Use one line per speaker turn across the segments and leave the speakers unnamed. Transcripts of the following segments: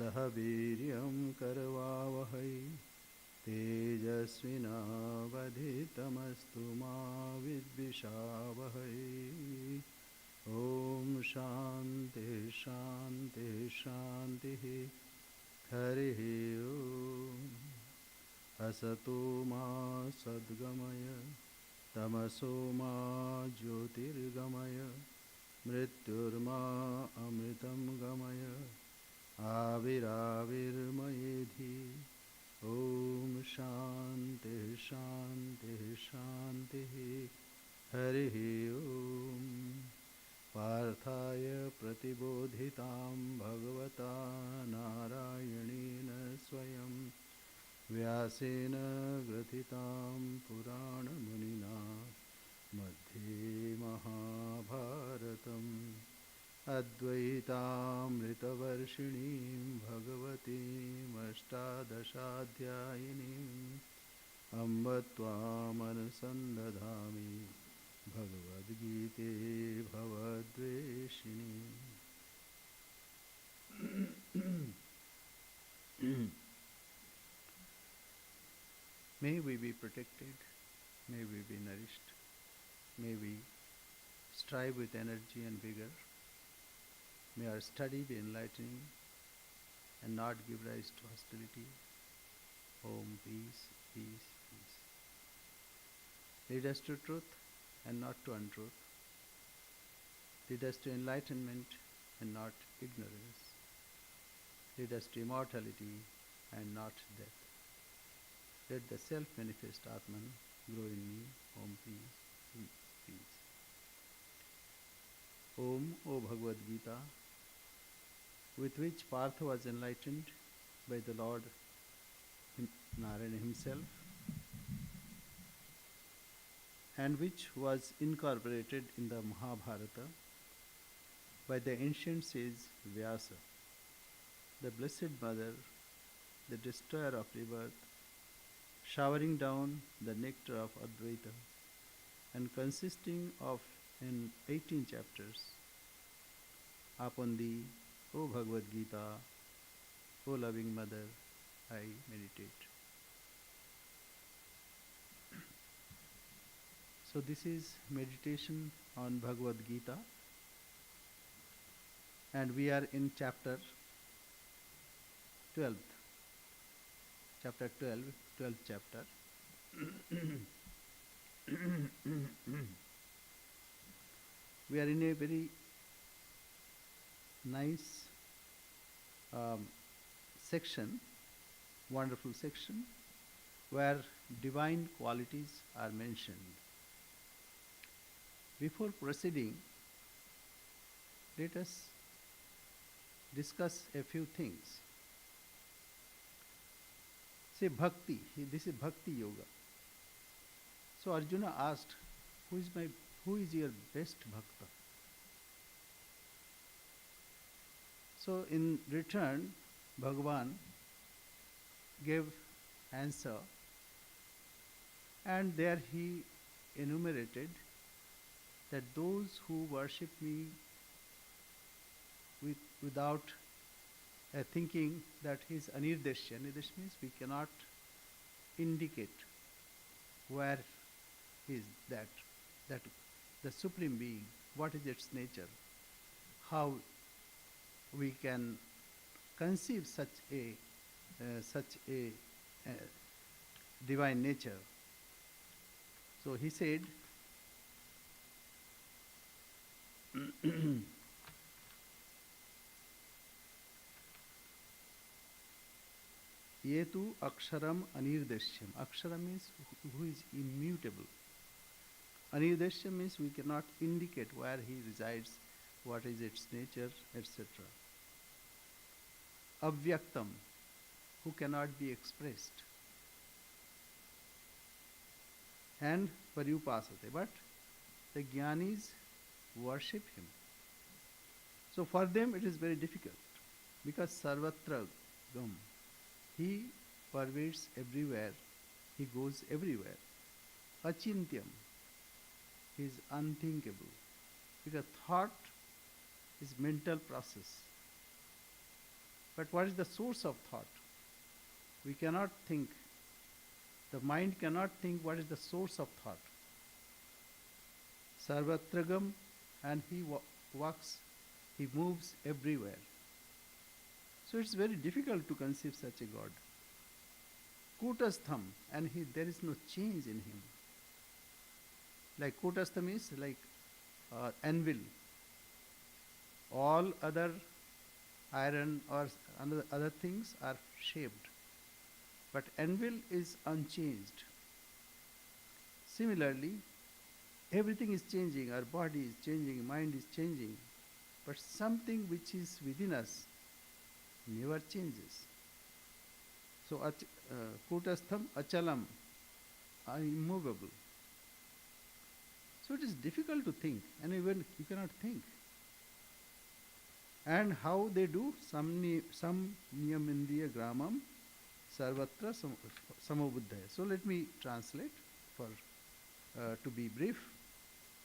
सह वीर्यं करवावहै तेजस्विनावधितमस्तु मा विद्विषावहै। ॐ शान्ति शान्ति शान्तिः। हरिः ॐ। असतो मा सद्गमय तमसो मा ज्योतिर्गमय मृत्युर्मा अमृतं गमय आविराविर्मयेधि। ॐ शान्ति शान्ति शान्तिः। हरिः ॐ। पार्थाय प्रतिबोधितां भगवता नारायणेन स्वयं व्यासेन ग्रथितां पुराणमुनिना मध्ये महाभारतम् अद्वैतामृतवर्षिणीं भगवतीमष्टादशाध्यायिनीम् अम्ब त्वामनुसन्दधामि भगवद्गीते भवद्वेषिणी। May we be protected, may we be nourished, may we strive with energy and vigor, may our study be enlightening and not give rise to hostility. Om, peace, peace, peace. Lead us to truth and not to untruth. Lead us to enlightenment and not ignorance. Lead us to immortality and not death. Let the self-manifest Atman grow in me. Om, peace, peace, peace. Om, O Bhagavad Gita, with which Partha was enlightened by the Lord Narayana himself, and which was incorporated in the Mahabharata by the ancient sage Vyasa, the Blessed Mother, the destroyer of rebirth, showering down the nectar of Advaita, and consisting of 18 chapters. Upon thee, O Bhagavad Gita, O loving Mother, I meditate. So this is meditation on Bhagavad Gita, and we are in chapter 12. Chapter 12, 12th chapter. We are in a very nice section, wonderful section, where divine qualities are mentioned. Before proceeding, let us discuss a few things. Say bhakti, this is bhakti yoga. So Arjuna asked, who is your best bhakta? So in return, Bhagavan gave answer, and there he enumerated that those who worship me without thinking that he is anirdeshya. Anirdeshya means we cannot indicate where he is, that the Supreme Being, what is its nature, how we can conceive such a divine nature. So he said, Yetu aksharam anirdeshyam. Akshara means who is immutable. Anirdeshyam means we cannot indicate where he resides, what is its nature, etc. Avyaktam, who cannot be expressed. And paryupasate, but the jnanis worship him. So for them it is very difficult, because sarvatra gam, he pervades everywhere, he goes everywhere. Achintyam, he is unthinkable, because thought is mental process. But what is the source of thought? We cannot think. The mind cannot think what is the source of thought. Sarvatragam, and he walks, he moves everywhere. So it's very difficult to conceive such a God. Kutastham, and there is no change in him. Like Kutastham is like anvil. All other iron or other things are shaped, but anvil is unchanged. Similarly, everything is changing, our body is changing, mind is changing, but something which is within us never changes. So, Kutastham Achalam, immovable. So it is difficult to think, and even you cannot think. And how they do? Sam niyamindriya gramam sarvatra samobuddhaya. So let me translate for to be brief.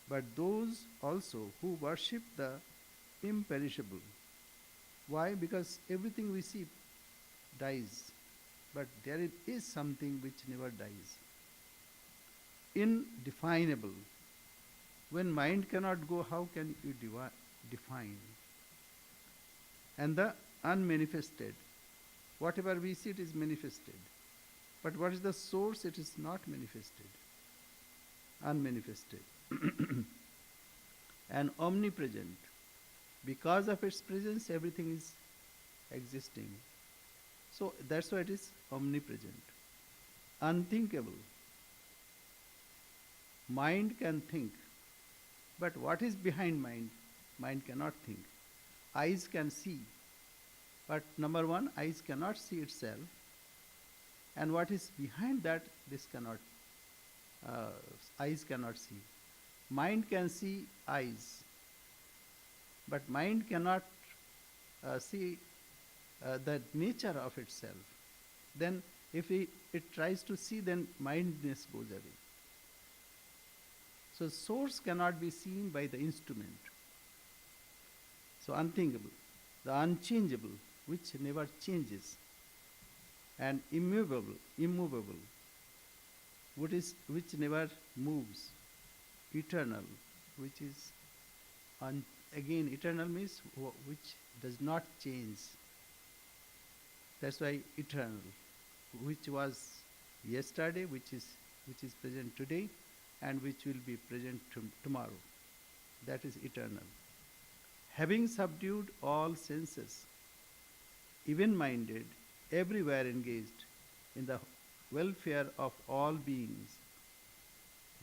But those also who worship the imperishable. Why? Because everything we see dies, but there is something which never dies. Indefinable. When mind cannot go, how can you define? And the unmanifested. Whatever we see, it is manifested. But what is the source? It is not manifested. Unmanifested. And omnipresent. Because of its presence, everything is existing. So that's why it is omnipresent. Unthinkable. Mind can think. But what is behind mind? Mind cannot think. Eyes can see. But number one, eyes cannot see itself. And what is behind that, eyes cannot see. Mind can see eyes. But mind cannot see the nature of itself. Then if it tries to see, then mindness goes away. So source cannot be seen by the instrument. So unthinkable, the unchangeable, which never changes, and immovable, which never moves, eternal, which is again eternal means which does not change. That's why eternal, which was yesterday, which is present today, and which will be present tomorrow. That is eternal. Having subdued all senses, even-minded, everywhere engaged in the welfare of all beings,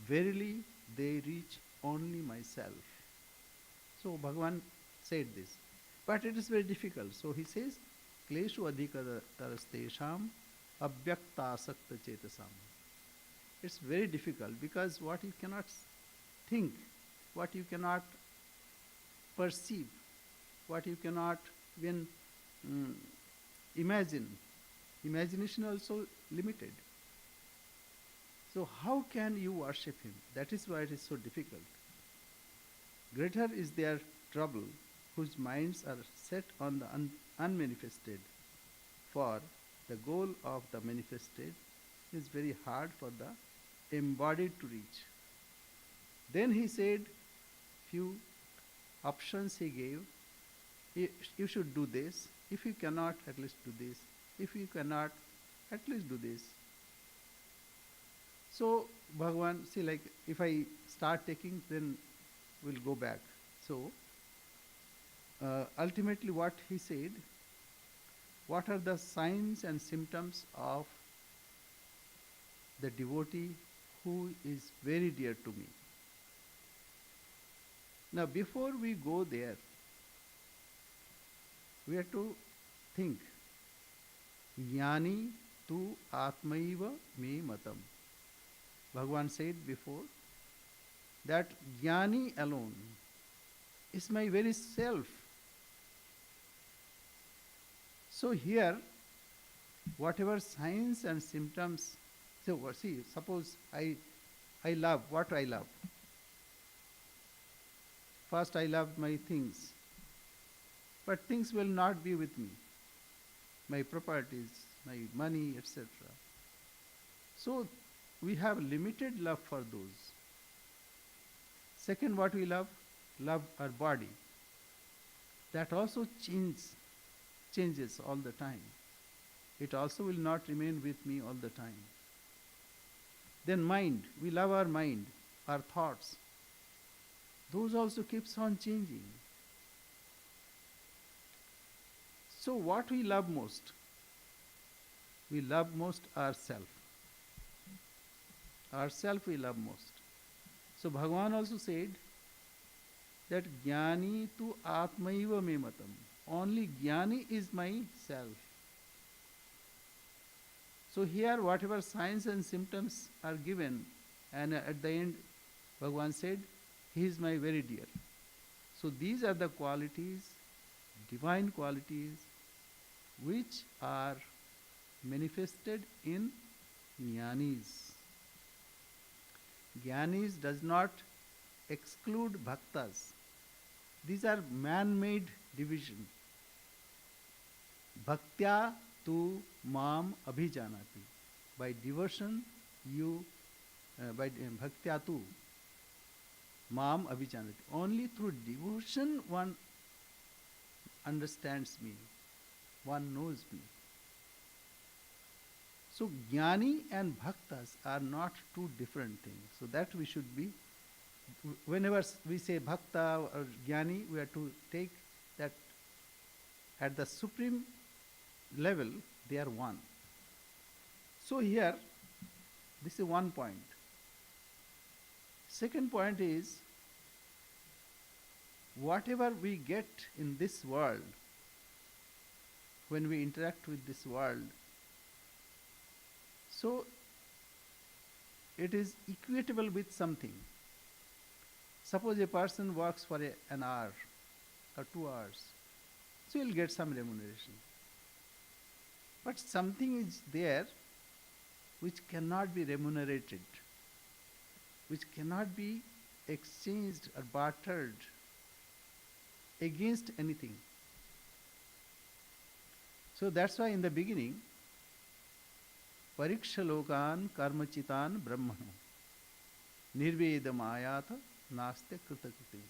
verily they reach only myself. So Bhagavan said this. But it is very difficult. So he says, Kleshu adhikatarastesham abhyaktasakta chetasam. It's very difficult because what you cannot think, what you cannot perceive, what you cannot even imagine. Imagination also limited. So how can you worship him? That is why it is so difficult. Greater is their trouble, whose minds are set on the unmanifested. For the goal of the manifested is very hard for the embodied to reach. Then he said, few options he gave. You should do this. If you cannot, at least do this. If you cannot, at least do this. So Bhagavan, see, like if I start taking, then we'll go back. So ultimately what he said, what are the signs and symptoms of the devotee who is very dear to me? Now before we go there, we have to think. Jnani tu atmaiva me matam. Bhagavan said before that Jnani alone is my very self. So here, whatever signs and symptoms, so see, suppose I love, what I love? First I love my things, but things will not be with me. my properties, my money, etc. So we have limited love for those. Second, what we love? Love our body. That also changes all the time. It also will not remain with me all the time. Then mind, we love our mind, our thoughts. Those also keeps on changing. So what we love most? We love most ourself. Ourself we love most. So Bhagavan also said that Jnani tu Atmaiva me matam. Only Jnani is my self. So here whatever signs and symptoms are given, and at the end Bhagavan said, he is my very dear. So these are the qualities, divine qualities, which are manifested in Jnanis. Jnanis does not exclude bhaktas. These are man-made division. Bhaktya tu mam abhijanati. By devotion, by bhaktya tu mam abhijanati. Only through devotion one understands me, one knows me. So Jnani and Bhaktas are not two different things. So that we should be, whenever we say Bhakta or Jnani, we have to take that at the supreme level, they are one. So here, this is one point. Second point is, whatever we get in this world, when we interact with this world, so it is equatable with something. Suppose a person works for an hour or 2 hours, so he will get some remuneration. But something is there which cannot be remunerated, which cannot be exchanged or bartered against anything. So that's why in the beginning, Parikshalokan karmachitan brahmano nirvedam ayata naste kritakriti.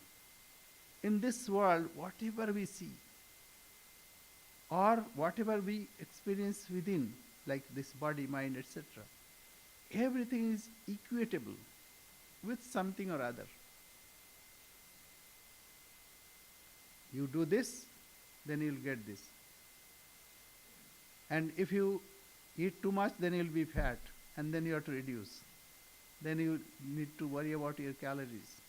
In this world, whatever we see or whatever we experience within, like this body, mind, etc., everything is equatable with something or other. You do this, then you will get this. And if you eat too much, then you will be fat, and then you have to reduce. Then you need to worry about your calories.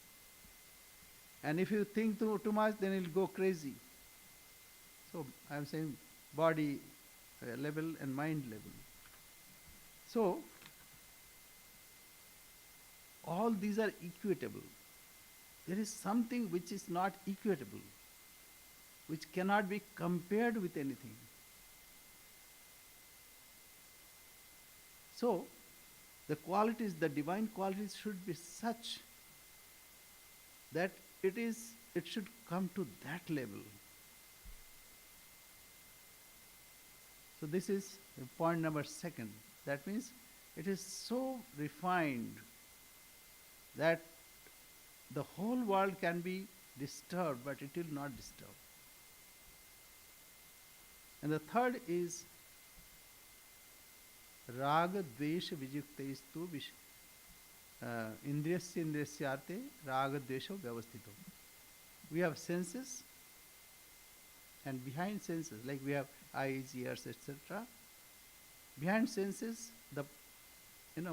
And if you think too much, then you will go crazy. So I am saying body level and mind level. So all these are equatable. There is something which is not equatable, which cannot be compared with anything. So, the qualities, the divine qualities should be such that it should come to that level. So this is point number 2. That means it is so refined that the whole world can be disturbed, but it will not disturb. And the third is Raga Dvesha Vijuktestu Indriyasya Indriyasyarte Raga Dvesha Vyavastito. We have senses, and behind senses, like we have eyes, ears, etc. Behind senses, the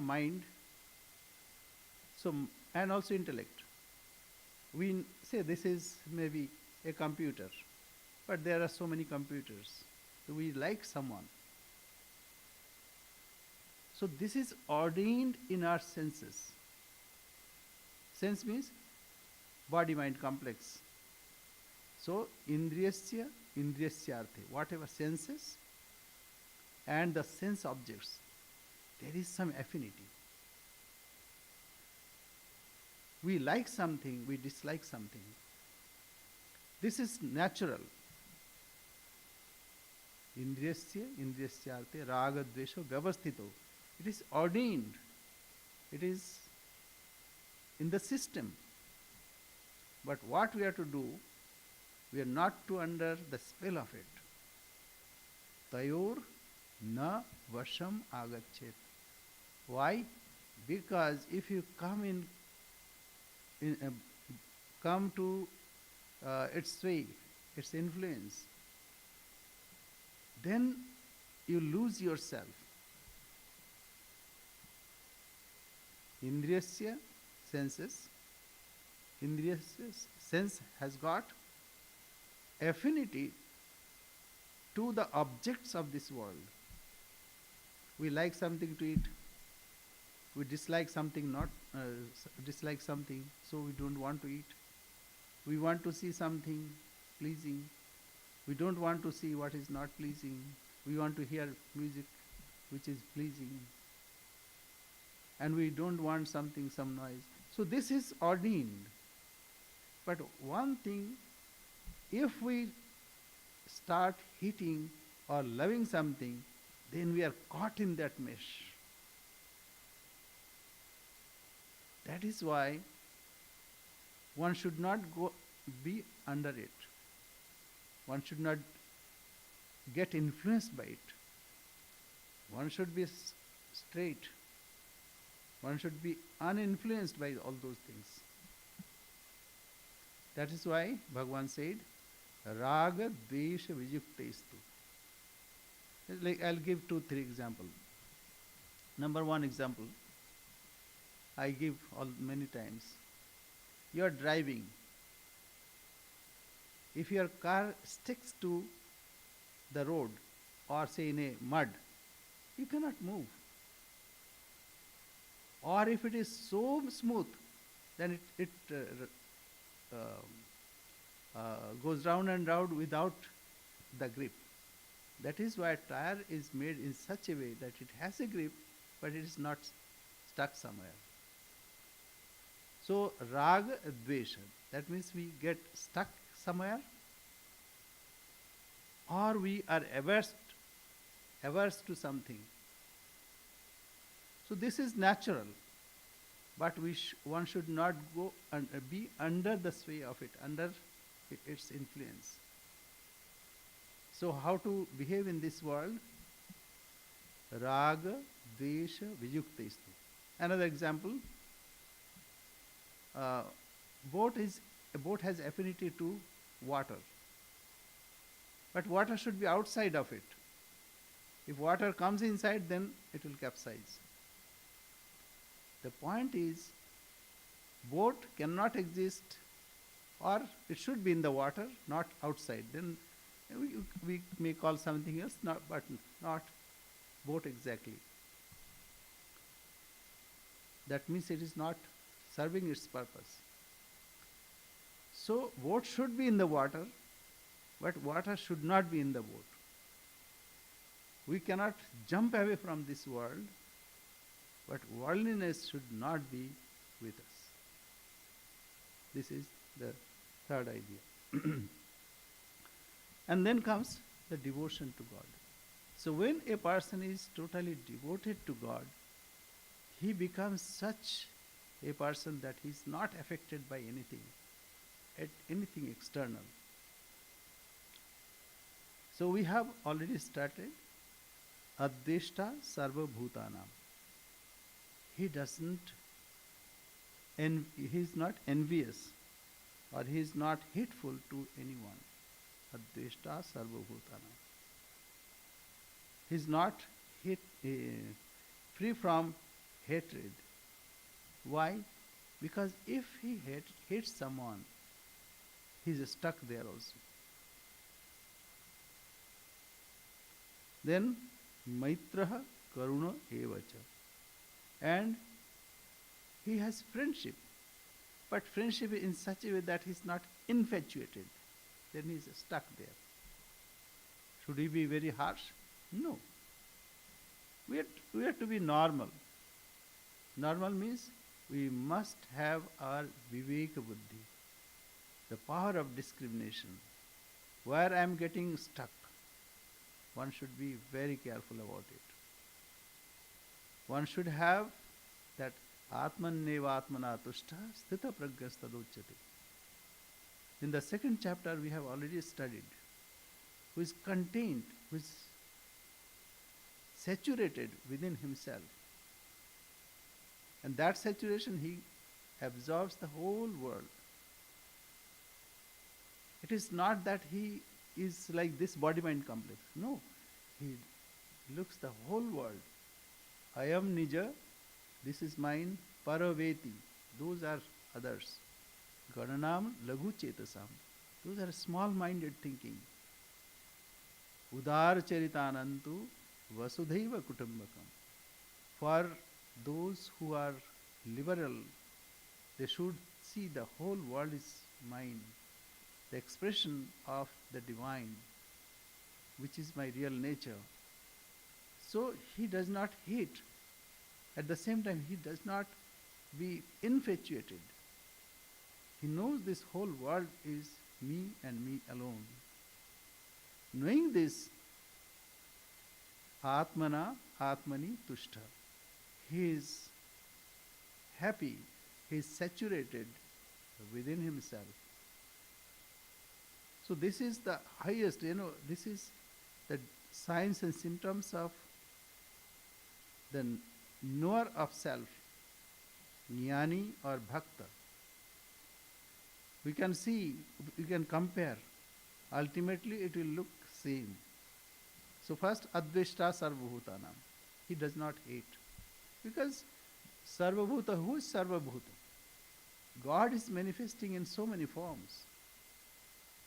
mind, so and also intellect. We say this is maybe a computer, but there are so many computers. So we like someone. So this is ordained in our senses. Sense means body-mind complex. So indriyasya, indriyasyarthe, whatever senses and the sense objects, there is some affinity. We like something, we dislike something. This is natural. Indriyasya, indriyasyarte, raga, dvesho, vyavasthito. It is ordained. It is in the system. But what we have to do, we are not to under the spell of it. Tayor na vasham agachet. Why? Because if you come to its sway, its influence, then you lose yourself. Indriyasya, senses. Indriyasya, sense has got affinity to the objects of this world. We like something to eat. We dislike something dislike something, so we don't want to eat. We want to see something pleasing. We don't want to see what is not pleasing. We want to hear music which is pleasing. And we don't want some noise. So this is ordained. But one thing, if we start hating or loving something, then we are caught in that mesh. That is why one should not be under it. One should not get influenced by it. One should be straight. One should be uninfluenced by all those things. That is why Bhagavan said, Raga Dvesha Vijuktestu. Like I'll give 2-3 examples. Number one example, I give many times. You are driving. If your car sticks to the road or say in a mud, you cannot move. Or if it is so smooth, then it goes round and round without the grip. That is why a tire is made in such a way that it has a grip, but it is not stuck somewhere. So, raga dvesha, that means we get stuck somewhere, or we are averse to something. So this is natural, but one should not go and be under the sway of it, under its influence. So how to behave in this world? Raga, dvesha, vijuktestu. Another example. A boat has affinity to water, but water should be outside of it. If water comes inside, then it will capsize. The point is, boat cannot exist, or it should be in the water, not outside. Then we may call something else, but not boat exactly. That means it is not serving its purpose. So boat should be in the water, but water should not be in the boat. We cannot jump away from this world, but worldliness should not be with us. This is the third idea. And then comes the devotion to God. So when a person is totally devoted to God, he becomes such a person that he is not affected by anything external. So we have already started Adveshta Sarva Bhutanam. He is not envious, or he is not hateful to anyone. Adveshta Sarva Bhutanam. He is not free from hatred. Why? Because if he hates someone, he is stuck there also. Then Maitraha Karuna Evacha. And he has friendship, but friendship in such a way that he is not infatuated. Then he is stuck there. Should he be very harsh? No. We have to be normal. Normal means we must have our viveka buddhi, the power of discrimination. Where I am getting stuck, one should be very careful about it. One should have that Atmanneva Atmana Tushta Sthita Prajnastadochyate. In the second chapter we have already studied, who is contained, who is saturated within himself. And that saturation, he absorbs the whole world. It is not that he is like this body-mind complex. No, he looks the whole world. I am Nija, this is mine, Paraveti, those are others. Gananam Laghu Chetasam, those are small-minded thinking. Udar Charitanantu Vasudhaiva Kutumbakam. For those who are liberal, they should see the whole world is mine, the expression of the divine, which is my real nature. So he does not hate. At the same time, he does not be infatuated. He knows this whole world is me and me alone. Knowing this, Atmana Atmani Tushta. He is happy, he is saturated within himself. So this is the highest, this is the signs and symptoms of the knower of self, Jnani or Bhakta. We can see, we can compare. Ultimately it will look same. So first, Adveshta Sarvabhutanam. He does not hate. Because Sarvabhuta, who is Sarvabhuta? God is manifesting in so many forms.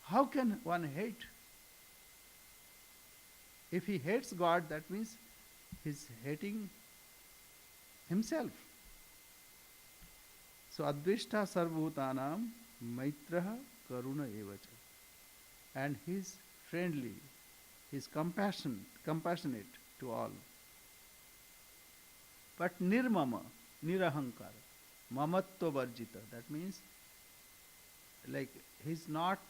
How can one hate? If he hates God, that means he's hating himself. So Adveshta Sarvabhutanam Maitraha Karuna Evacha. And he is friendly, he is compassionate to all. But nirmama, nirahankara, mamatva varjita, that means like he's not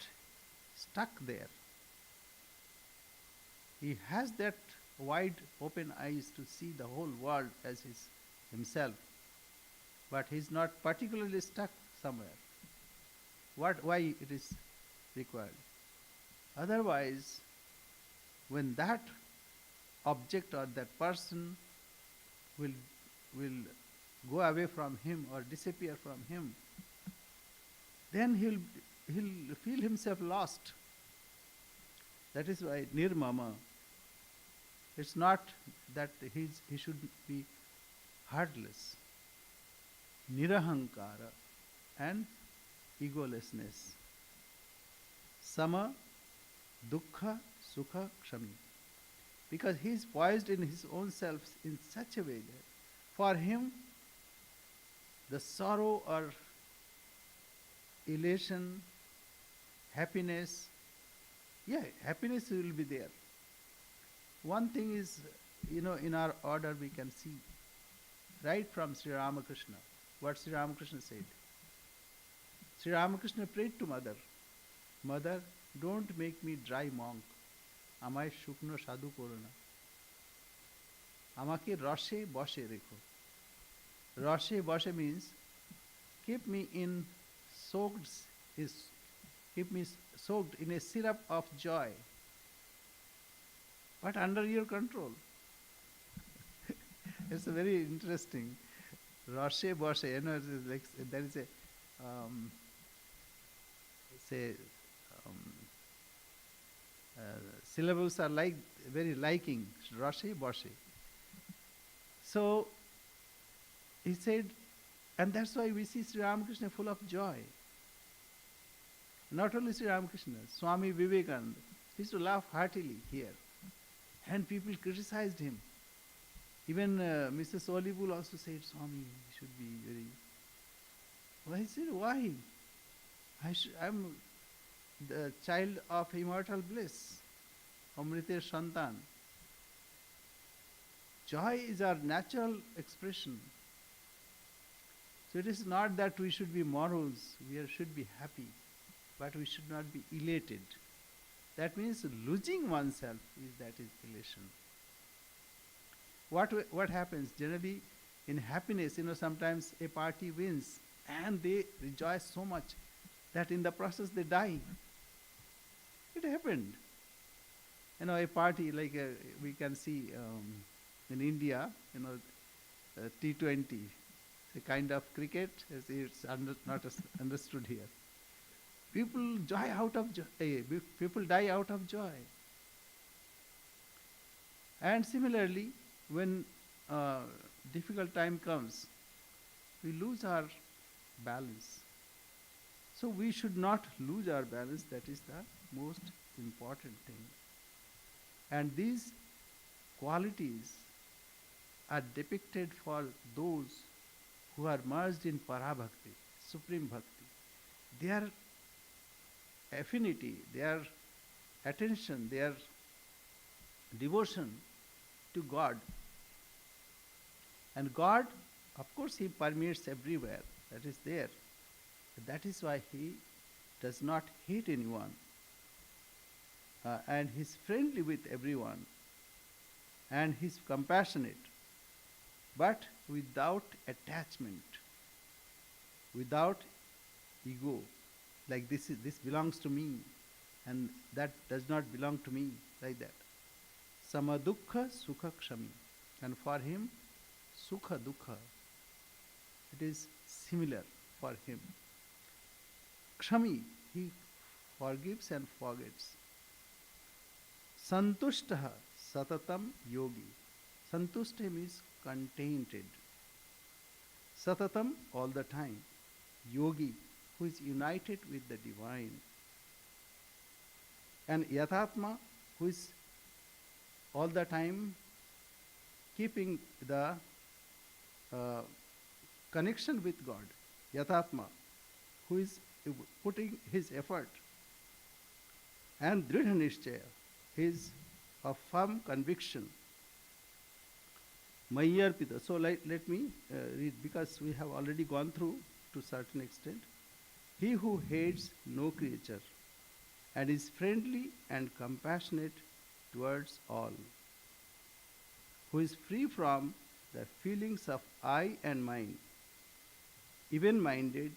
stuck there. He has that wide open eyes to see the whole world as himself. But he's not particularly stuck somewhere. Why it is required? Otherwise, when that object or that person will go away from him or disappear from him, then he'll feel himself lost. That is why nirmama. It's not that he should be heartless. Nirahankara and egolessness. Sama, dukkha, sukha, kshami. Because he is poised in his own self in such a way that for him the sorrow or elation, happiness, happiness will be there. One thing is, in our order we can see right from Sri Ramakrishna, what Sri Ramakrishna said. Sri Ramakrishna prayed to Mother, Mother, don't make me dry monk. আমায় শুকনো সাধু করো না, আমাকে রসে বসে রেখো. Roshe boshe means keep me soaked in a syrup of joy, but under your control. It's a very interesting. Roshe boshe, it's like there is a syllables are like very liking, Roshe boshe. So he said, and that's why we see Sri Ramakrishna full of joy. Not only Sri Ramakrishna, Swami Vivekananda used to laugh heartily here. And people criticized him. Even Mrs. Olibul also said, Swami, you should be very... Well, he said, why? I'm the child of immortal bliss, Amriter Shantan. Joy is our natural expression. So it is not that we should be morose, we should be happy, but we should not be elated. That means losing oneself is elation. What happens generally in happiness? Sometimes a party wins and they rejoice so much that in the process they die. It happened. A party like we can see in India, T20, a kind of cricket, it's not understood here. People joy out of joy. People die out of joy. And similarly, when difficult time comes, we lose our balance. So we should not lose our balance. That is the most important thing. And these qualities are depicted for those who are merged in Parabhakti, Supreme Bhakti. Their affinity, their attention, their devotion to God. And God, of course, He permeates everywhere. That is there. That is why He does not hate anyone. And He's friendly with everyone. And He's compassionate. But without attachment, without ego, like this belongs to me, and that does not belong to me, like that. Samadukha sukha kshami. And for Him, sukha dukha, it is similar for Him. Kshami, He forgives and forgets. Santushtaha satatam yogi. Santushta means contented. Satatam, all the time. Yogi, who is united with the divine. And yatatma, who is all the time keeping the connection with God. Yatatma, who is putting his effort. And dridha nishchaya, his of firm conviction. Mayyarpita. So let me read, because we have already gone through to a certain extent. He who hates no creature and is friendly and compassionate towards all, who is free from the feelings of I and mine, even-minded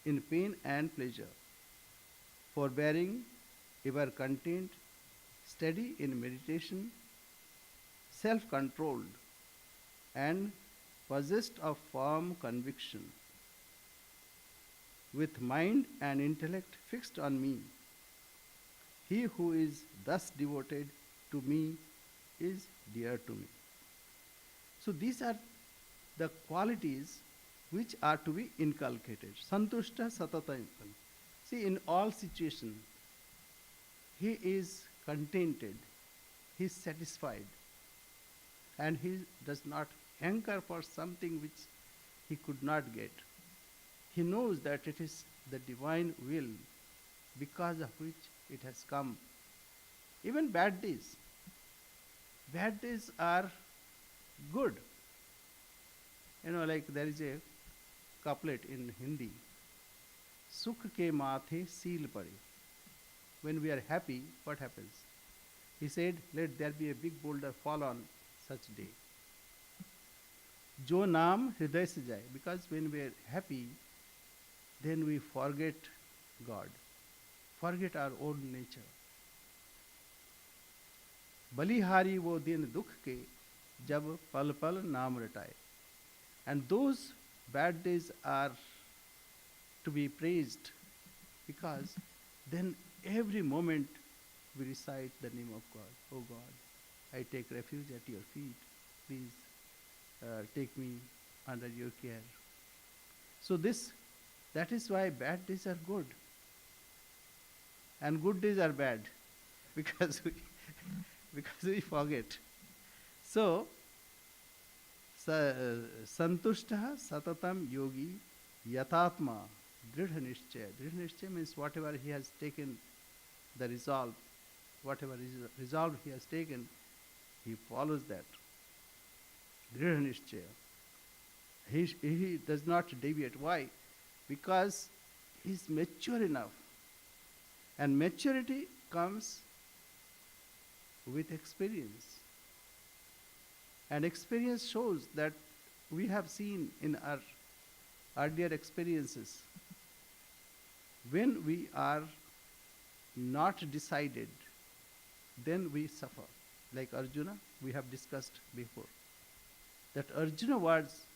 in pain and pleasure, forbearing, ever content, steady in meditation, self-controlled, and possessed of firm conviction, with mind and intellect fixed on me. He who is thus devoted to me is dear to me. So these are the qualities which are to be inculcated. Santushta satata. See, in all situations, he is contented, he is satisfied, and he does not hanker for something which he could not get. He knows that it is the divine will because of which it has come. Even bad days. Bad days are good. Like there is a couplet in Hindi. Sukh ke mathe seal pade. When we are happy, what happens? He said, let there be a big boulder fall on such day. Jo naam hriday se jaye. Because when we are happy, then we forget God, forget our own nature. Balihari wo din dukh ke, jab pal pal naam rataye. And those bad days are to be praised, because then every moment we recite the name of God. Oh God, I take refuge at your feet. Please take me under your care. So that is why bad days are good and good days are bad, because we forget. So, santushtaha satatam yogi yatatma dridha nishchaya. Dridha nishchaya means whatever he has taken, the resolve, whatever resolve he has taken, he follows that. Dridha nishchaya. He does not deviate. Why? Because he is mature enough. And maturity comes with experience. And experience shows that we have seen in our earlier experiences, when we are not decided, then we suffer. Like Arjuna, we have discussed before, that Arjuna was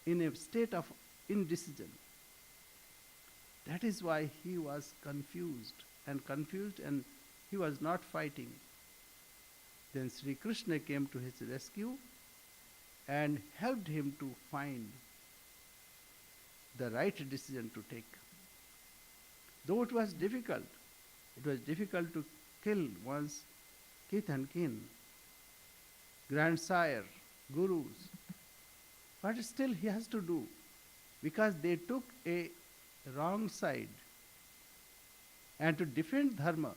in a state of indecision. That is why he was confused, and he was not fighting. Then Sri Krishna came to his rescue and helped him to find the right decision to take. Though it was difficult to kill one's kith and kin, grandsire, gurus, but still he has to do, because they took a wrong side. And to defend dharma,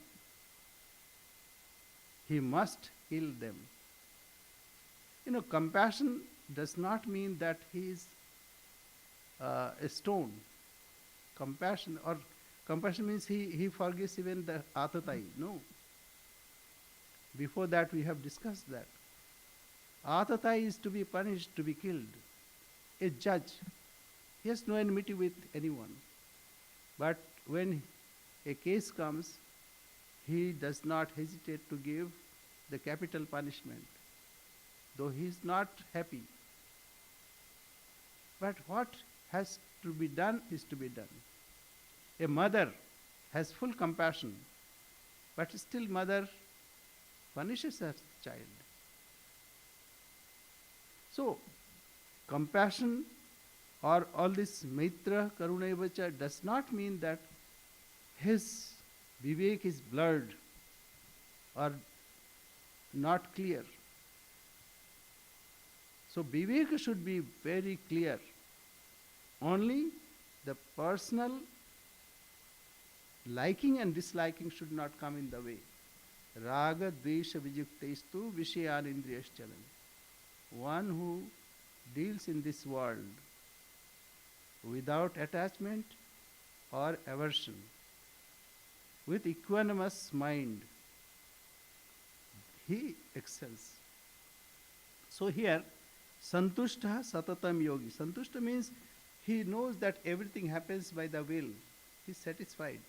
he must kill them. Compassion does not mean that he is a stone. Compassion means he forgives even the atatai. No. Before that we have discussed that. Atatai is to be punished, to be killed. A judge, he has no enmity with anyone. But when a case comes, he does not hesitate to give the capital punishment, though he is not happy. But what has to be done is to be done. A mother has full compassion, but still mother punishes her child. So, compassion or all this maitra, karuna evacha does not mean that his vivek is blurred or not clear. So vivek should be very clear. Only the personal liking and disliking should not come in the way. Raga dvesha vijuktestu vishayan indriyaschalan. One who deals in this world without attachment or aversion, with equanimous mind, he excels. So here, santushta satatam yogi. Santushta means he knows that everything happens by the will. He is satisfied.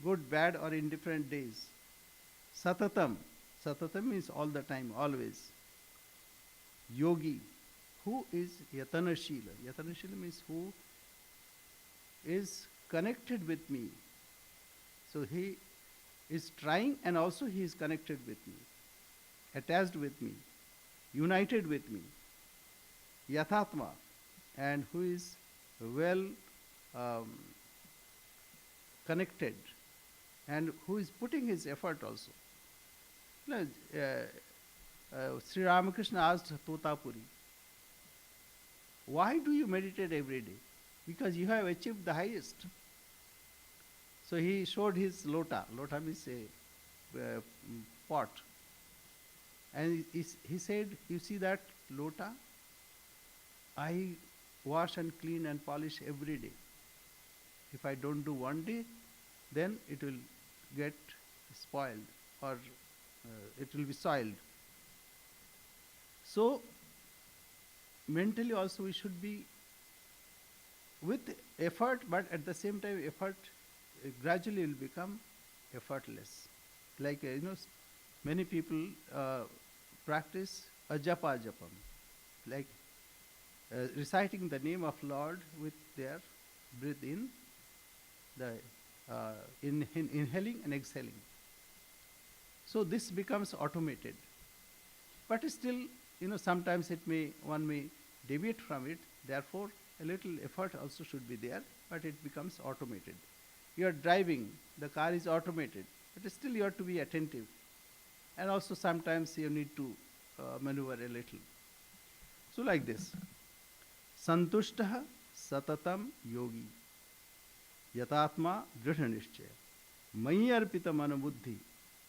Good, bad or indifferent days. Satatam. Satatam means all the time, always. Yogi, who is yatanashila. Yatanashila means who is connected with me. So he is trying and also he is connected with me, attached with me, united with me. Yathatma, and who is well connected and who is putting his effort also. Sri Ramakrishna asked Totapuri, why do you meditate every day? Because you have achieved the highest. So he showed his lota. Lota means a pot. And he said, you see that lota? I wash and clean and polish every day. If I don't do one day, then it will get spoiled or it will be soiled. So, mentally also we should be with effort, but at the same time effort gradually will become effortless. Like, many people practice ajapa japam, like reciting the name of Lord with their breath in, the inhaling and exhaling. So this becomes automated. But still, sometimes one may deviate from it. Therefore, a little effort also should be there, but it becomes automated. You are driving, the car is automated, but still you have to be attentive. And also sometimes you need to maneuver a little. So like this. Santushtaha satatam yogi. Yatatma drisha nishchaya. Mayi arpita manabuddhi,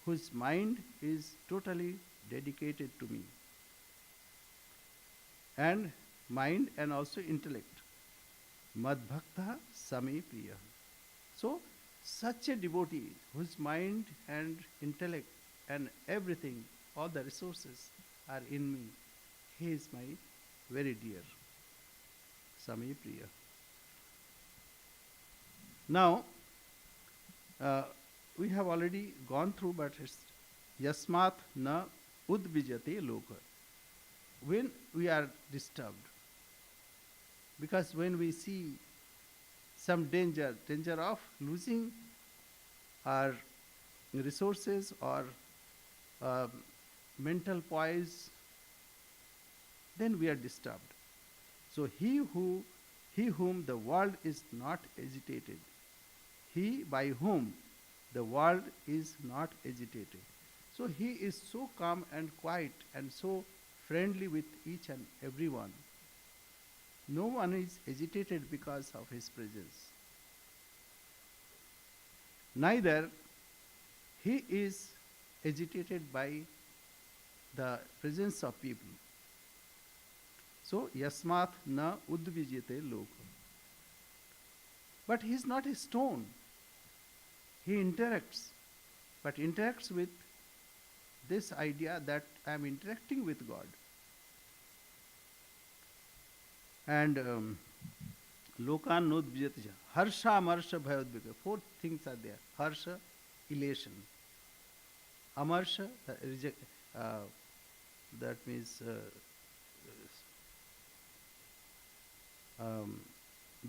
whose mind is totally dedicated to me. And mind and also intellect. Madbhakta same priya. So, Such a devotee whose mind and intellect and everything, all the resources are in me, he is my very dear. Sami Priya. Now, uh, we have already gone through, but it's Yasmat na udvijate loka. When we are disturbed, because when we see some danger of losing our resources or uh, mental poise, then we are disturbed. So he whom the world is not agitated, he by whom the world is not agitated. So he is so calm and quiet and so friendly with each and everyone. No one is agitated because of his presence. Neither he is agitated by the presence of people. So, yasmat na udvijite loka. But he is not a stone. He interacts, but interacts with this idea that I am interacting with God. And lokan nodvijate harsha, amarsha, bhayodvika. Four things are there. Harsha, elation. Amarsha, that means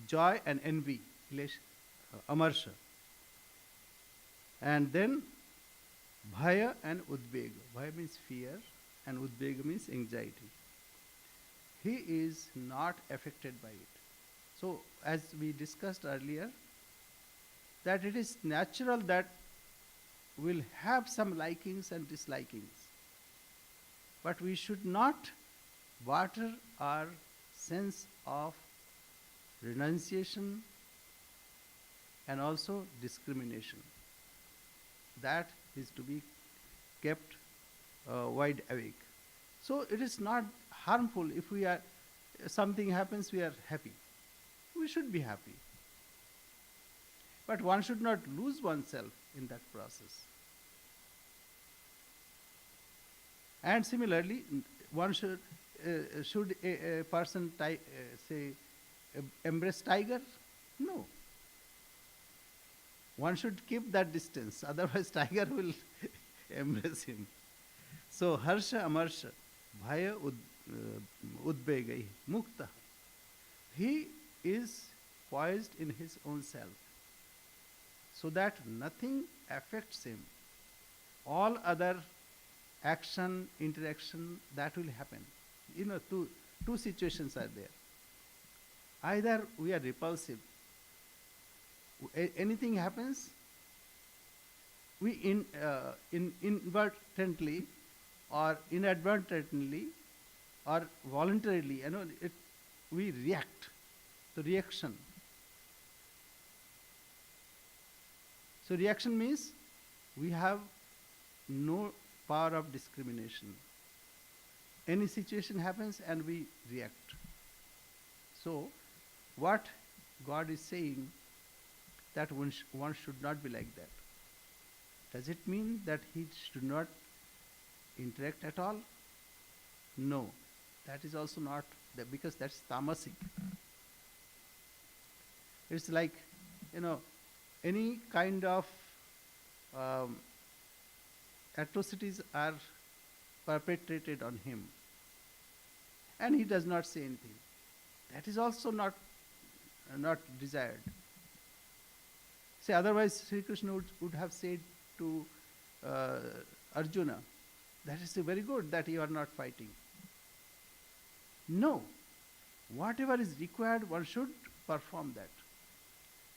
joy and envy, elation, amarsha. And then bhaya and udvega. Bhaya means fear and udvega means anxiety. He is not affected by it. So, as we discussed earlier, that it is natural that we'll have some likings and dislikings. But we should not water our sense of renunciation and also discrimination. That is to be kept wide awake. So it is not harmful if something happens, we are happy. We should be happy. But one should not lose oneself in that process. And similarly, one should a person say embrace tiger? No. One should keep that distance, otherwise tiger will embrace him. So harsha, amarsha, bhaya, udvegai, mukta. He is poised in his own self, so that nothing affects him. All other action, interaction, that will happen. Two situations are there. Either we are repulsive, anything happens, we inadvertently or inadvertently or voluntarily, we react. The reaction. So reaction means we have no power of discrimination. Any situation happens and we react. So what God is saying, that one should not be like that. Does it mean that he should not interact at all? No. That is also not, because that's tamasic. It's like, any kind of atrocities are perpetrated on him, and he does not say anything. That is also not desired. Say otherwise, Sri Krishna would have said to Arjuna, that is very good that you are not fighting. No. Whatever is required, one should perform that.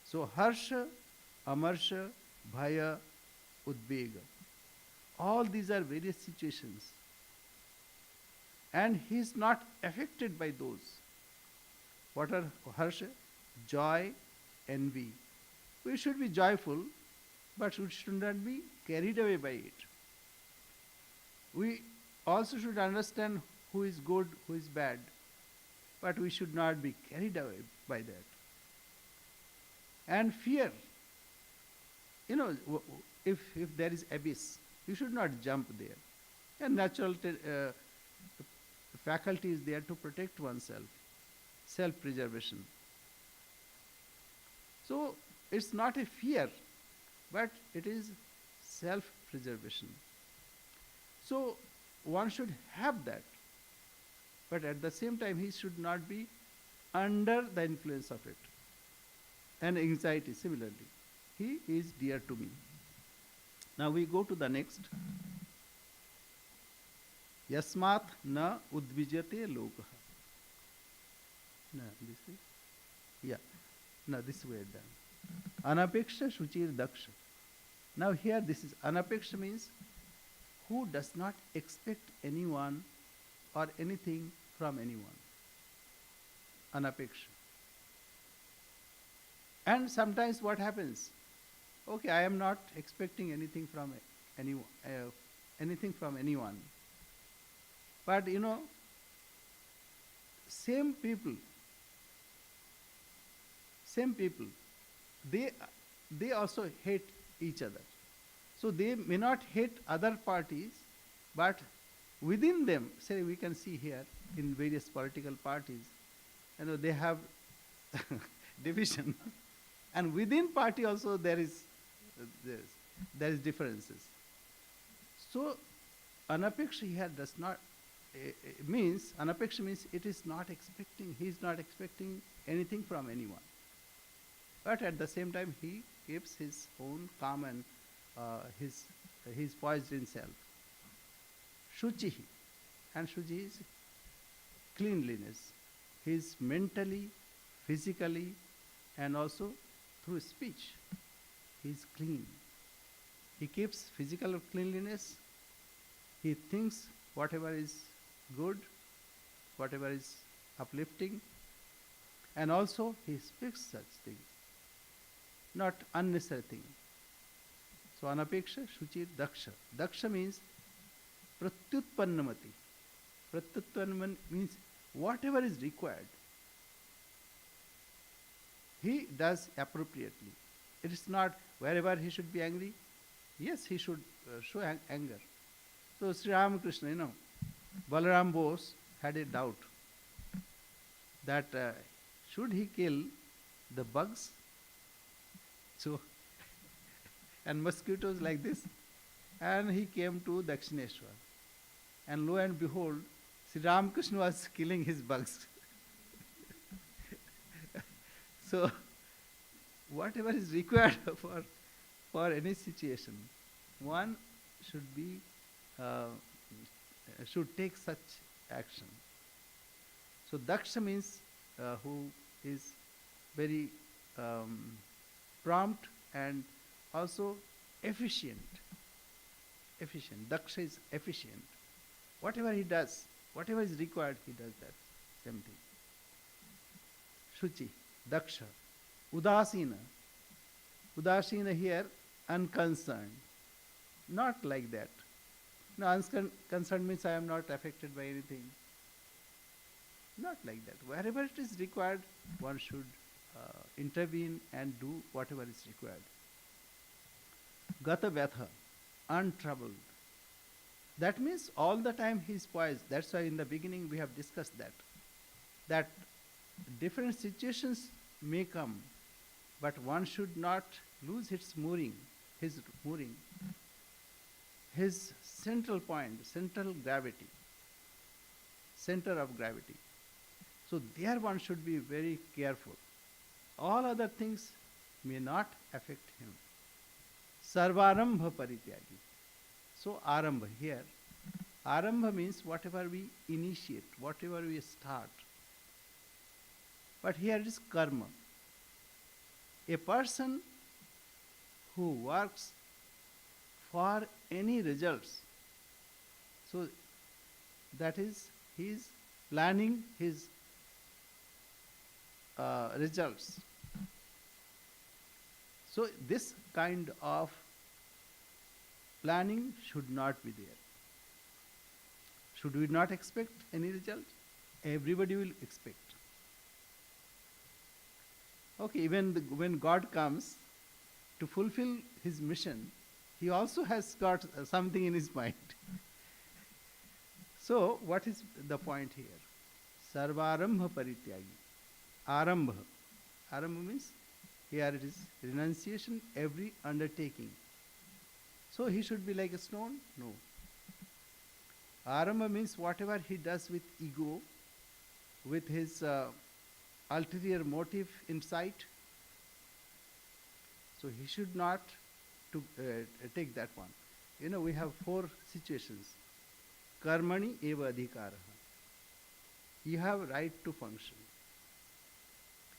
So harsha, amarsha, bhaya, udvega. All these are various situations. And he is not affected by those. What are harsha? Joy, envy. We should be joyful, but we should not be carried away by it. We also should understand who is good, who is bad, but we should not be carried away by that. And fear. if there is abyss, you should not jump there. A natural faculty is there to protect oneself, self-preservation. So it's not a fear, but it is self-preservation. So one should have that, but at the same time he should not be under the influence of it. And anxiety similarly. He is dear to me. Now we go to the next. Yasmat na udvijate lokaha. No, this is, yeah. No, this way done. Anapeksha shuchir daksha. Now here this is anapeksha means who does not expect anyone or anything from anyone. Anapeksha. And sometimes what happens? Okay, I am not expecting anything from anyone. But same people, they also hate each other. So they may not hate other parties, but within them, say we can see here in various political parties, they have division, and within party also there is differences. So anapeksha here does not anapeksha means it is not expecting. He is not expecting anything from anyone, but at the same time he keeps his own calm and his poised in self. Shuchihi, and shuchi is cleanliness. He is mentally, physically, and also through speech. He is clean. He keeps physical cleanliness. He thinks whatever is good, whatever is uplifting, and also he speaks such things, not unnecessary things. So anapeksha, shuchir, daksha. Daksha means pratyutpannamati. Pratyutpannam means whatever is required, he does appropriately. It is not wherever he should be angry, yes, he should show anger. So Sri Ramakrishna, Balaram Bose had a doubt that should he kill the bugs? So, and mosquitoes like this. And he came to Dakshineshwar. And lo and behold, Sri Ramakrishna was killing his bugs. So, whatever is required for any situation, one should be should take such action. So Daksha means who is very prompt and also efficient. Efficient. Daksha is efficient. Whatever he does, whatever is required, he does that. Same thing. Shuchi, Daksha. Udasina. Udasina here, unconcerned. Not like that. No, unconcerned means I am not affected by anything. Not like that. Wherever it is required, one should intervene and do whatever is required. Gata Vyatha, untroubled. That means all the time he is poised. That's why in the beginning we have discussed that different situations may come, but one should not lose its mooring, his mooring, his central point, central gravity, center of gravity. So there one should be very careful. All other things may not affect him. Sarvarambha parityagi. So arambha here. Arambha means whatever we initiate, whatever we start. But here it is karma. A person who works for any results, so that is, he is planning his results. So this kind of planning should not be there. Should we not expect any result? Everybody will expect. Okay, even when God comes, to fulfill his mission, he also has got something in his mind. So, what is the point here? Sarvarambha parityagi. Arambha. Arambha means, here it is renunciation, every undertaking. So he should be like a stone? No. Arambha means whatever he does with ego, with his ulterior motive in sight. So he should not to take that one. You know, we have 4 situations. Karmani eva adhikaraha. You have right to function.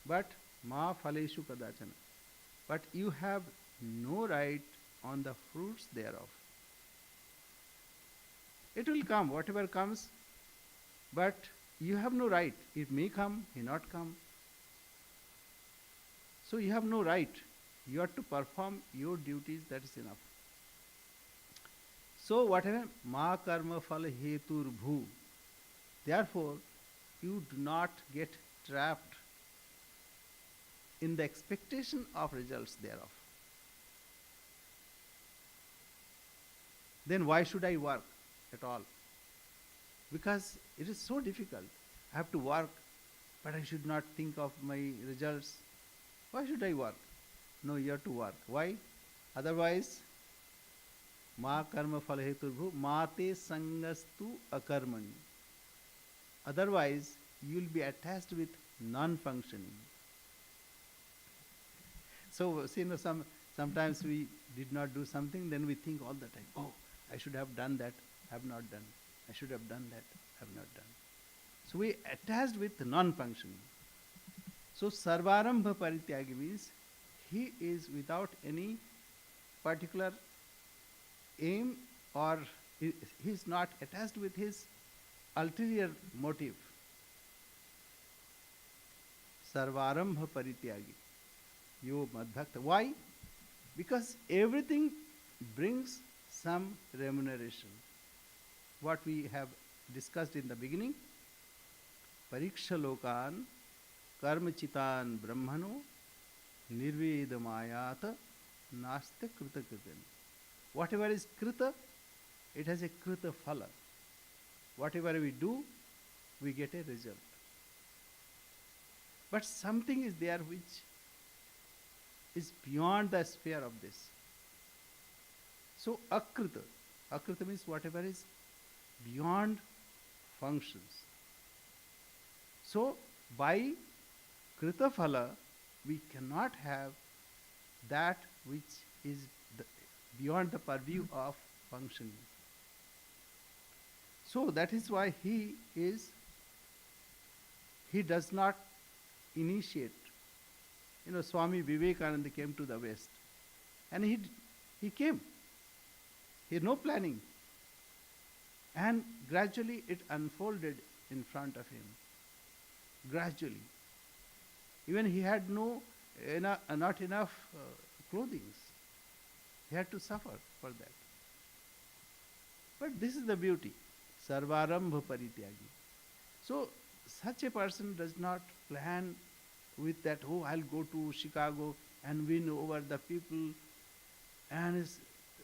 But ma phaleshu kadachana. But you have no right on the fruits thereof. It will come, whatever comes, but you have no right. It may come, may not come. So you have no right. You have to perform your duties, that is enough. So whatever, ma karma phala hetur bhu. Therefore, you do not get trapped in the expectation of results thereof. Then why should I work at all? Because it is so difficult. I have to work, but I should not think of my results. Why should I work? No, you have to work. Why? Otherwise, ma karma phala heturбhu mate sangastu akarmani. Otherwise, you will be attached with non-functioning. So, see, sometimes we did not do something, then we think all the time, oh, I should have done that, have not done. I should have done that, have not done. So we attached with non-functioning. So sarvarambha parityagi means he is without any particular aim, or he is not attached with his ulterior motive. Sarvarambha parityagi. Yo madbhakta. Why? Because everything brings some remuneration. What we have discussed in the beginning, pariksha lokan karmachitan brahmano nirvedamayata nasta krita kritan. Whatever is krita, it has a krita phala. Whatever we do, we get a result. But something is there which is beyond the sphere of this. So akrita. Akrita means whatever is beyond functions. So by krita phala, we cannot have that which is beyond the purview of functioning. So that is why he does not initiate. You know, Swami Vivekananda came to the West, and he came. He had no planning. And gradually it unfolded in front of him. Gradually. Even he had not enough clothing. He had to suffer for that. But this is the beauty. Sarvarambha parityagi. So such a person does not plan with that, oh, I'll go to Chicago and win over the people and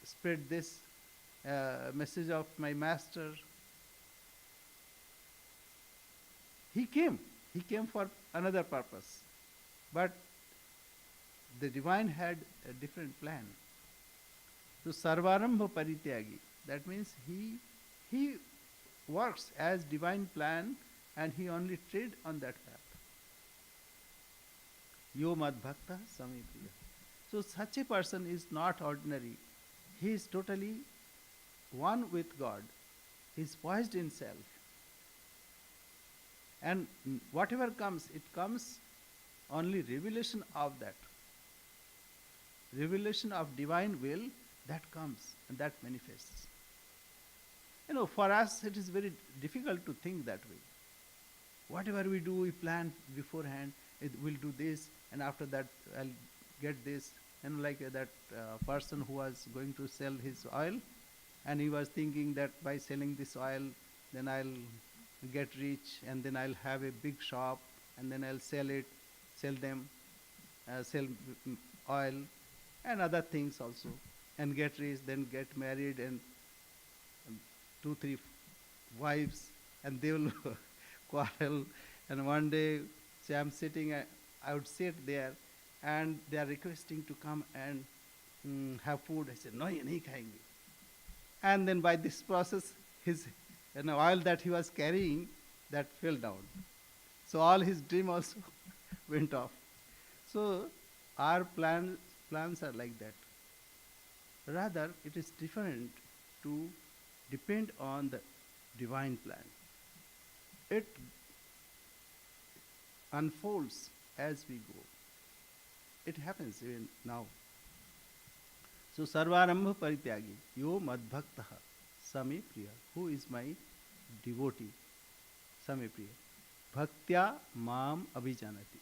spread this message of my master. He came for another purpose. But the divine had a different plan. So sarvarambha parityagi, that means he works as divine plan, and he only tread on that path. Yo madbhakta samipriya. So such a person is not ordinary. He is totally one with God. He is poised in self. And whatever comes, it comes only revelation of that. Revelation of divine will, that comes and that manifests. You know, for us it is very difficult to think that way. Whatever we do, we plan beforehand, we'll do this, and after that I'll get this. And like that person who was going to sell his oil, and he was thinking that by selling this oil, then I'll get rich, and then I'll have a big shop, and then I'll sell oil, and other things also, and get rich, then get married, and two, three wives, and they will quarrel. And one day, say I'm sitting, I would sit there, and they are requesting to come and have food. I said, no, ye nahi khayenge. And then by this process, his oil that he was carrying, that fell down. So all his dream also went off. So our plans are like that. Rather, it is different to depend on the divine plan. It unfolds as we go. It happens even now. So sarvarambha parityagi, yo madbhaktaha, same priya. Who is my devotee? Same priya. Bhaktya mam abhijanati.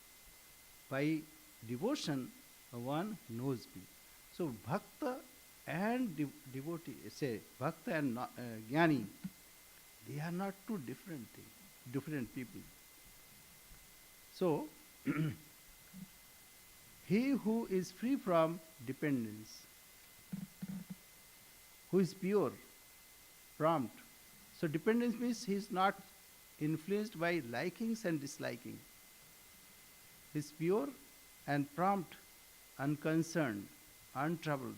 By devotion, one knows me. So bhakta and devotee, say bhakta and jnani, they are not two different things, different people. So he who is free from dependence, who is pure, prompt. So dependence means he is not influenced by likings and disliking. He is pure and prompt, unconcerned, untroubled,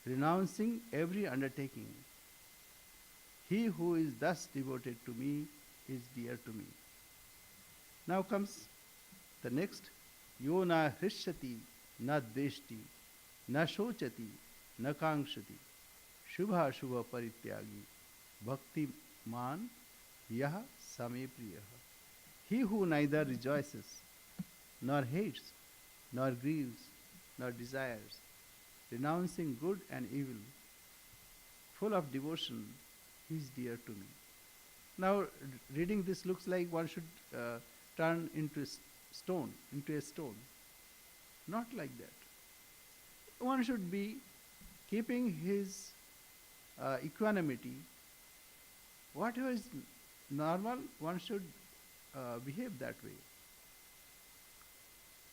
renouncing every undertaking. He who is thus devoted to me is dear to me. Now comes the next. Yo na hrishyati, na dveshti, na shochati, na kankshati, shubha shubha parityagi, bhakti man yaha same priyaha. He who neither rejoices, nor hates, nor grieves, nor desires, renouncing good and evil, full of devotion, he is dear to me. Now, reading this looks like one should turn into a stone. Not like that. One should be keeping his equanimity. Whatever is normal, one should behave that way.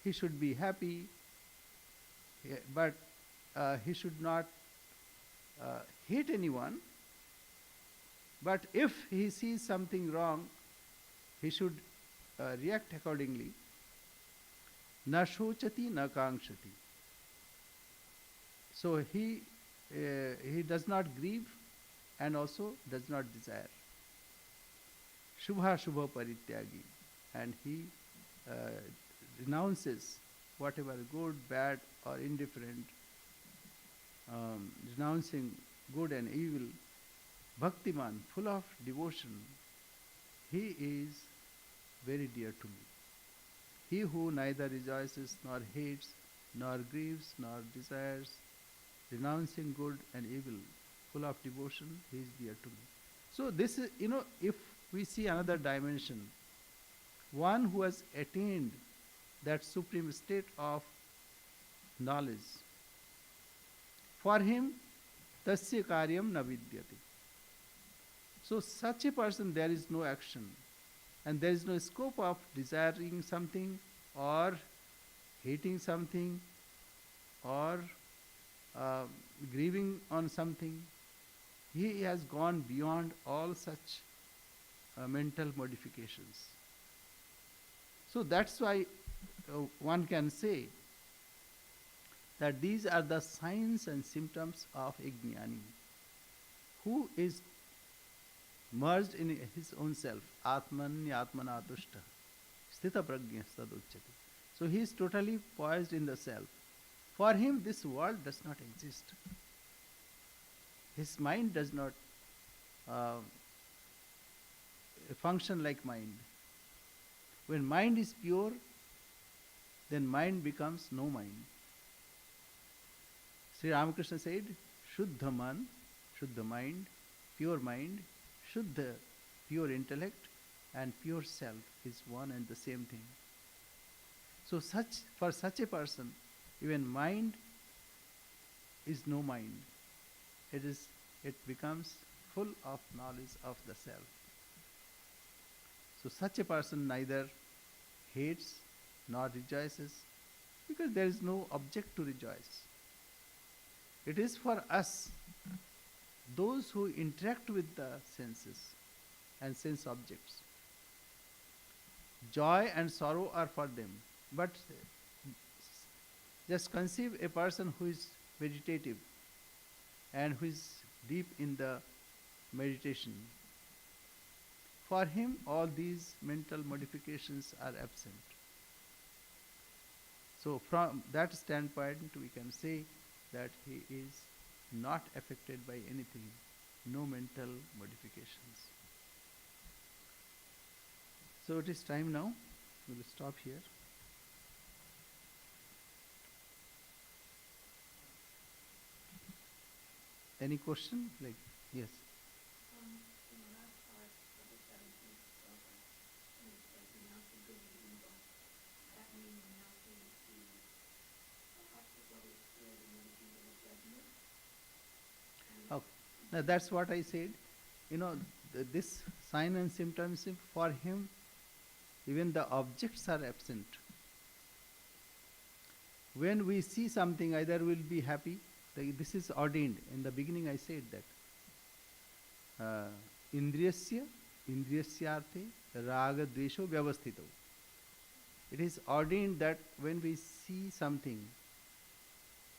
He should be happy, but he should not hate anyone. But if he sees something wrong, he should react accordingly. Na shochati, na kankshati. So he does not grieve and also does not desire. Shubha shubha parityagi. And he renounces whatever good, bad or indifferent, renouncing good and evil. Bhaktiman, full of devotion, he is very dear to me. He who neither rejoices nor hates, nor grieves, nor desires, renouncing good and evil, full of devotion, he is dear to me. So this is, if we see another dimension, one who has attained that supreme state of knowledge, for him, tasya karyam na vidyate. So such a person, there is no action, and there is no scope of desiring something or hating something or grieving on something. He has gone beyond all such mental modifications. So that's why one can say that these are the signs and symptoms of a jnani, who is merged in his own self. Atmanya atmana tushta, sthita prajna saduchyati. So he is totally poised in the self. For him, this world does not exist. His mind does not function like mind. When mind is pure, then mind becomes no mind. Sri Ramakrishna said, Shuddha man, Shuddha mind, pure mind, Shuddha, pure intellect, and pure self is one and the same thing. So for such a person, even mind is no mind. It becomes full of knowledge of the self. So such a person neither hates nor rejoices, Because there is no object to rejoice. It is for us, those who interact with the senses and sense objects. Joy and sorrow are for them. But just conceive a person who is meditative and who is deep in the meditation. For him, all these mental modifications are absent. So, from that standpoint, we can say that he is not affected by anything, no mental modifications. So, it is time now. We will stop here. Any question? Like, yes.
In the last part of the 17th sloka, when it says Vinasi good and evil, that means Vinasi the obstacle is good and the evil of judgment.
Okay. Now that's what I said. This sign and symptoms, for him, even the objects are absent. When we see something, either we'll be happy. This is ordained. In the beginning, I said that indriyasyarthe raga dvesho vyavasthito. It is ordained that when we see something,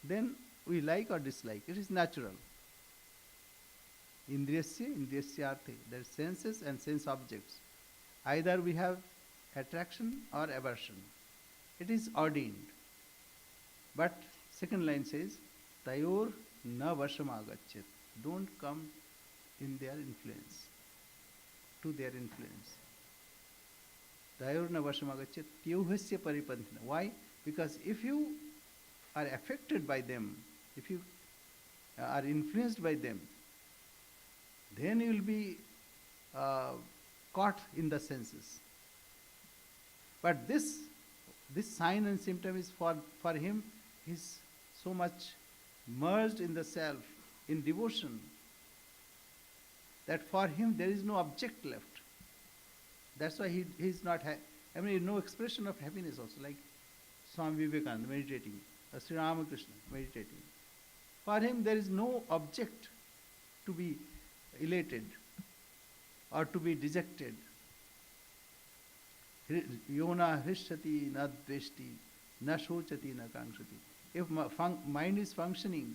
then we like or dislike. It is natural. Indriyasyarthe. There are senses and sense objects. Either we have attraction or aversion. It is ordained. But second line says, Tayor na vashamagachyat. Don't come in their influence, to their influence. Tayor na vashamagachyat tyuhasya paripanthina. Why? Because if you are affected by them, if you are influenced by them, then you will be caught in the senses. But this sign and symptom is for him, is so much merged in the self, in devotion, that for him there is no object left. That's why he is not, no expression of happiness also, like Swami Vivekananda meditating, Sri Ramakrishna meditating. For him there is no object to be elated or to be dejected. Yona hrishati na dveshti na shochati na kankshati. If mind is functioning,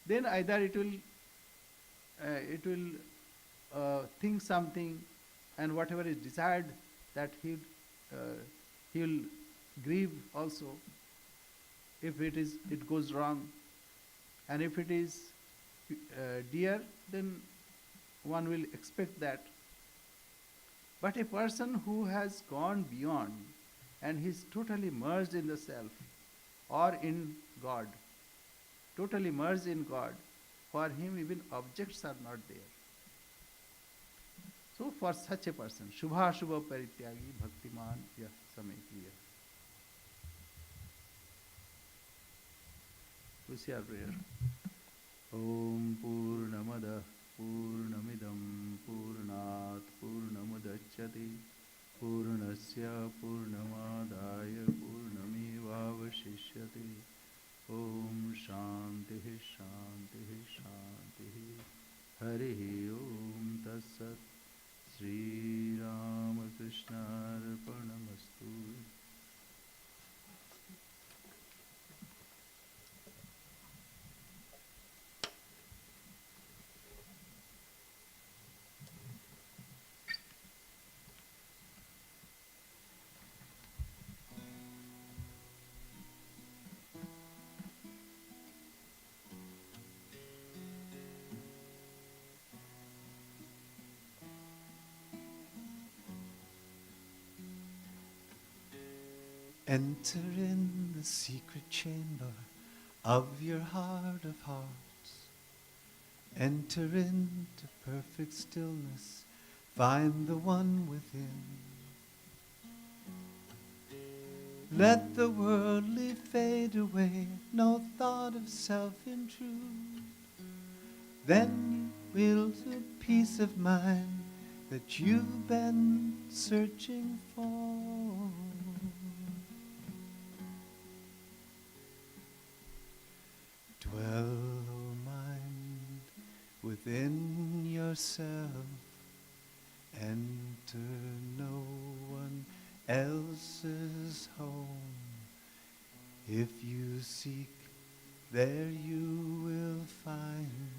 then either it will think something, and whatever is desired, that he will grieve also if it goes wrong, and if it is dear, then one will expect that. But a person who has gone beyond and he is totally merged in the self or in God, totally merged in God, for him even objects are not there. So for such a person, Shubha Shubha Parityagi Bhaktiman Yah Samekiya. We say our prayer. Om Purnamada Purnamidam Purnat Purnamudachyate Purnasya Purnamadaya Purnamevavashishyate. Om Shanti Shanti Shanti. Harihi Om Tatsat. Sri Ramakrishna Arpanamastu.
Enter in the secret chamber of your heart of hearts. Enter into perfect stillness, find the one within. Let the worldly fade away, no thought of self intrude. Then you will to peace of mind that you've been searching for. Dwell, O mind, within yourself. Enter no one else's home. If you seek, there you will find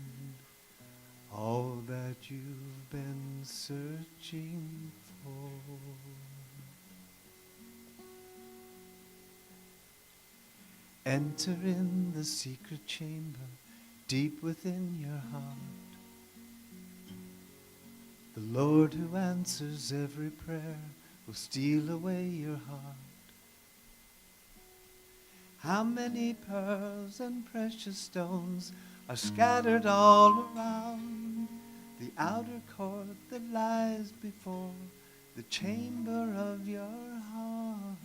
all that you've been searching for. Enter in the secret chamber deep within your heart. The Lord who answers every prayer will steal away your heart. How many pearls and precious stones are scattered all around the outer court that lies before the chamber of your heart.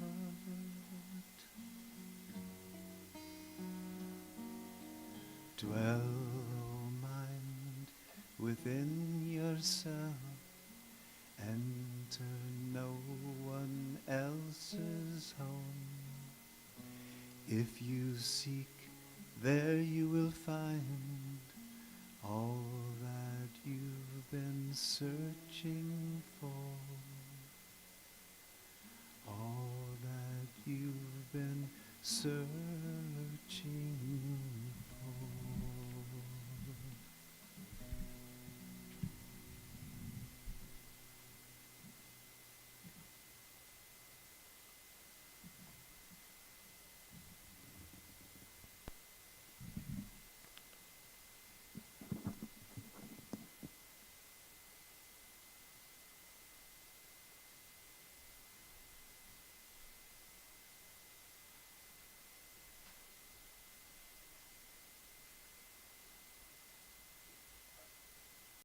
Dwell, O mind, within yourself. Enter no one else's home. If you seek, there you will find all that you've been searching for. All that you've been searching